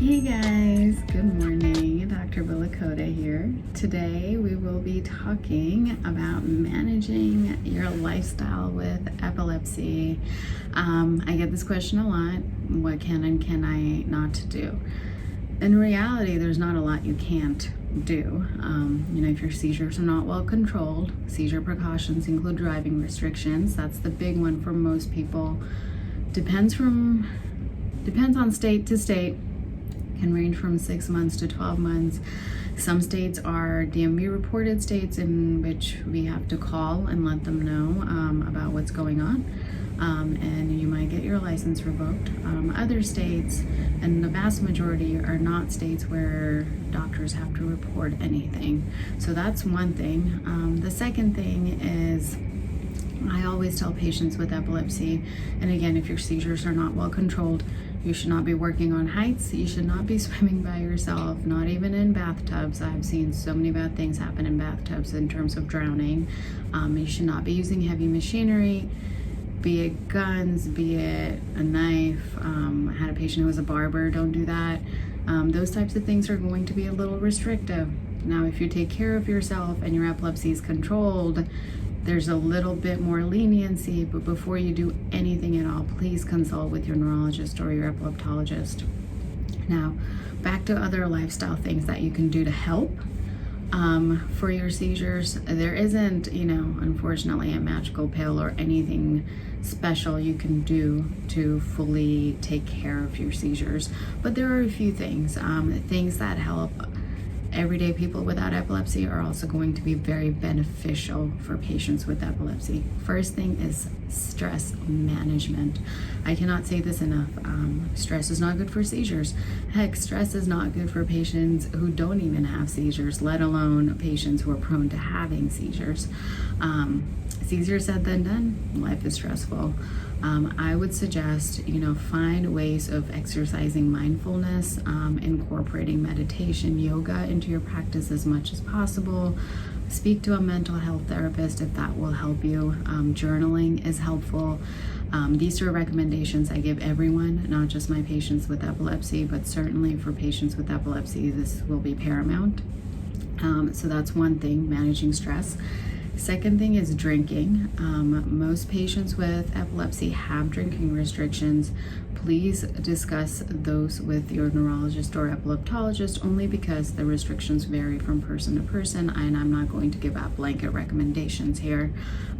Hey guys, good morning. Dr. Billakota here. Today we will be talking about managing your lifestyle with epilepsy. I get this question a lot. What can and can I not do? In reality, there's not a lot you can't do. If your seizures are not well controlled, seizure precautions include driving restrictions. That's the big one for most people. Depends on state to state. Can range from 6 months to 12 months. Some states are DMV reported states in which we have to call and let them know about what's going on, and you might get your license revoked. Other states, and the vast majority, are not states where doctors have to report anything. So that's one thing. The second thing is, I always tell patients with epilepsy, and again, if your seizures are not well controlled, you should not be working on heights. You should not be swimming by yourself, not even in bathtubs. I've seen so many bad things happen in bathtubs in terms of drowning. You should not be using heavy machinery, be it guns, be it a knife. I had a patient who was a barber. Don't do that. Those types of things are going to be a little restrictive. Now, if you take care of yourself and your epilepsy is controlled, there's a little bit more leniency, but before you do anything at all, please consult with your neurologist or your epileptologist. Now, back to other lifestyle things that you can do to help for your seizures. There isn't, unfortunately, a magical pill or anything special you can do to fully take care of your seizures, but there are a few things that help. Everyday people without epilepsy are also going to be very beneficial for patients with epilepsy. First thing is stress management. I cannot say this enough. Stress is not good for seizures. Heck, stress is not good for patients who don't even have seizures, let alone patients who are prone to having seizures. It's easier said than done. Life is stressful. I would suggest, find ways of exercising mindfulness, incorporating meditation, yoga into your practice as much as possible. Speak to a mental health therapist if that will help you. Journaling is helpful. These are recommendations I give everyone, not just my patients with epilepsy, but certainly for patients with epilepsy, this will be paramount. So that's one thing, managing stress. Second thing is drinking. Most patients with epilepsy have drinking restrictions. Please discuss those with your neurologist or epileptologist, only because the restrictions vary from person to person, and I'm not going to give out blanket recommendations here,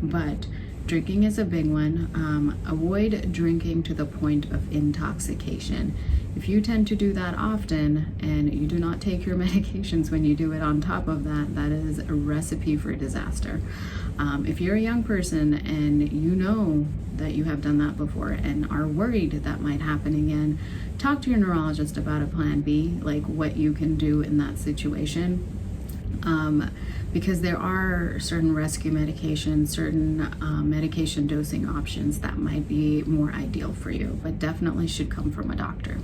but drinking is a big one. Avoid drinking to the point of intoxication. If you tend to do that often and you do not take your medications when you do it on top of that, that is a recipe for disaster. If you're a young person and you know that you have done that before and are worried that might happen again, talk to your neurologist about a plan B, like what you can do in that situation. Because there are certain rescue medications, certain medication dosing options that might be more ideal for you, but definitely should come from a doctor.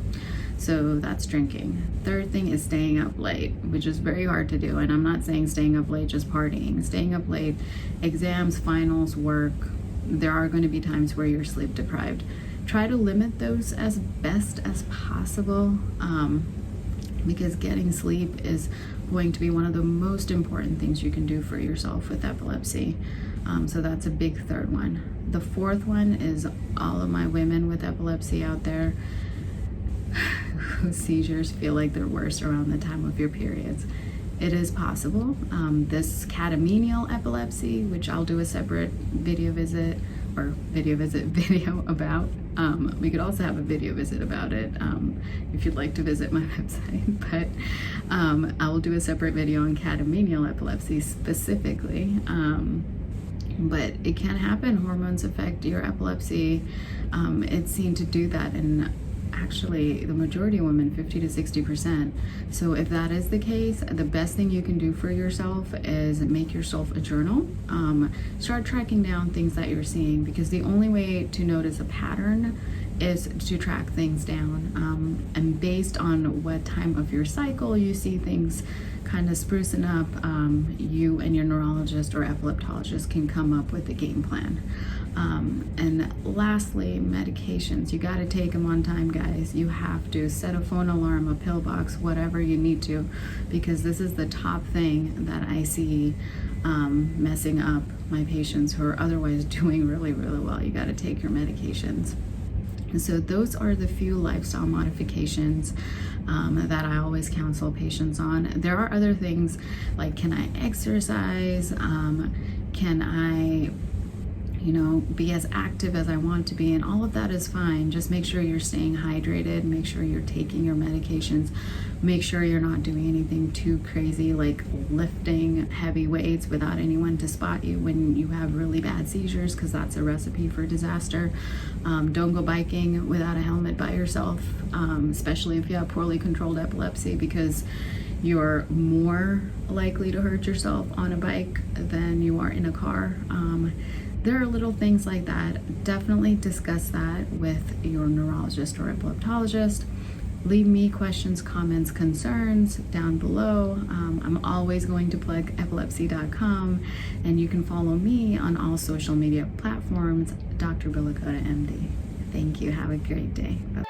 So that's drinking. Third thing is staying up late, which is very hard to do. And I'm not saying staying up late just partying. Staying up late, exams, finals, work, there are going to be times where you're sleep deprived. Try to limit those as best as possible, because getting sleep is going to be one of the most important things you can do for yourself with epilepsy. So that's a big third one. The fourth one is all of my women with epilepsy out there whose seizures feel like they're worse around the time of your periods. It is possible. This catamenial epilepsy, which I'll do a separate video about. We could also have a video visit about it if you'd like to visit my website, but I will do a separate video on catamenial epilepsy specifically. But it can happen. Hormones affect your epilepsy. It's seen to do that in actually the majority of women, 50 to 60%. So if that is the case, the best thing you can do for yourself is make yourself a journal. Start tracking down things that you're seeing, because the only way to notice a pattern is to track things down. And based on what time of your cycle you see things kind of sprucing up, you and your neurologist or epileptologist can come up with a game plan. And lastly, medications. You got to take them on time, guys. You have to set a phone alarm, a pill box, whatever you need to, because this is the top thing that I see messing up my patients who are otherwise doing really, really well. You got to take your medications. And so those are the few lifestyle modifications that I always counsel patients on. There are other things like, can I exercise? Can I be as active as I want to be? And all of that is fine. Just make sure you're staying hydrated, make sure you're taking your medications, make sure you're not doing anything too crazy like lifting heavy weights without anyone to spot you when you have really bad seizures, because that's a recipe for disaster. Don't go biking without a helmet by yourself, especially if you have poorly controlled epilepsy, because you're more likely to hurt yourself on a bike than you are in a car. There are little things like that. Definitely discuss that with your neurologist or epileptologist. Leave me questions, comments, concerns down below. I'm always going to plug epilepsy.com, and you can follow me on all social media platforms, drbillakotamd. Thank you. Have a great day. Bye.